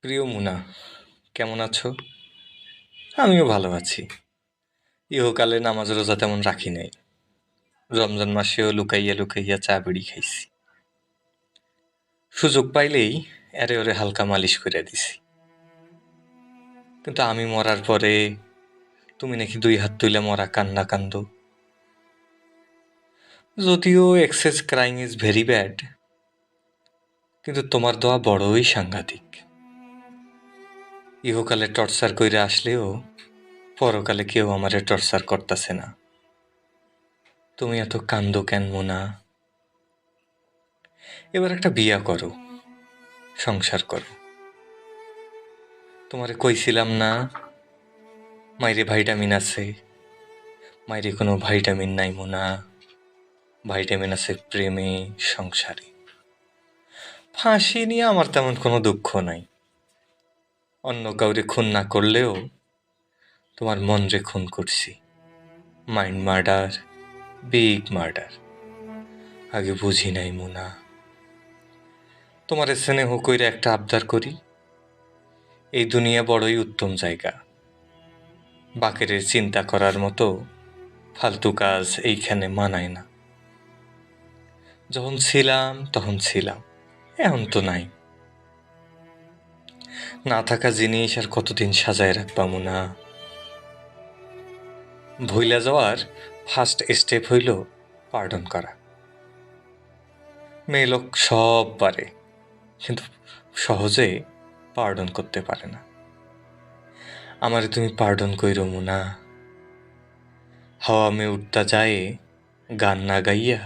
প্রিয় মুনা, কেমন আছো? আমিও ভালো আছি। ইহকালে নামাজ রোজা তেমন রাখি নাই। রমজান মাসেও লুকাইয়া লুকাইয়া চা বিড়ি খাইছি। সুযোগ পাইলেই এরে ওরে হালকা মালিশ করে দিছি। কিন্তু আমি মরার পরে তুমি নাকি 2 হাত তুলে মরা কান্না কান্দো। যদিও excess crying is very bad, কিন্তু তোমার দোয়া বড়ই সাংঘাতিক। ইহকালে টর্চার কইরা আসলেও পরকালে কেউ আমারে টর্চার করতেছে না। তুমি এত কান্দো কেন মুনা? এবার একটা বিয়া করো, সংসার করো। তোমারে কইছিলাম না মাইরে ভাইটামিন আছে? মাইরে কোনো ভাইটামিন নাই মুনা। ভাইটামিন আছে প্রেমে, সংসারে। ফাঁসি নিয়ে আমার তেমন কোনো দুঃখ নাই। অন্য কাউরে খুন না করলেও তোমার মন রে খুন করছি। Mind murder, big murder. আগে বুঝি নাই মুনা। তোমারে স্নেহ কইরা একটা আবদার করি। এই দুনিয়া বড়ই উত্তম জায়গা। বাকেরের চিন্তা করার মতো ফালতু কাজ এইখানে মানায় না। যখন ছিলাম তখন ছিলাম, এখন তো নাই। না থাকা জিনিস আর কতদিন সাজায় রাখবা মুনা? ভুইলা যাওয়ার ফার্স্ট স্টেপ হইল পার্ডন করা। মেয়ে লোক সব পারে, কিন্তু সহজে পার্ডন করতে পারে না। আমারে তুমি পার্ডন কইরো মুনা। হাওয়া মে উঠতা যায় গান না গাইয়া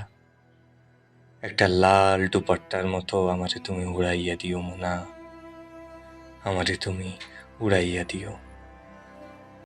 একটা লাল দুপাট্টার মতো আমারে তুমি উড়াইয়া দিও মুনা। আমারে তুমি উড়াইয়া দিও।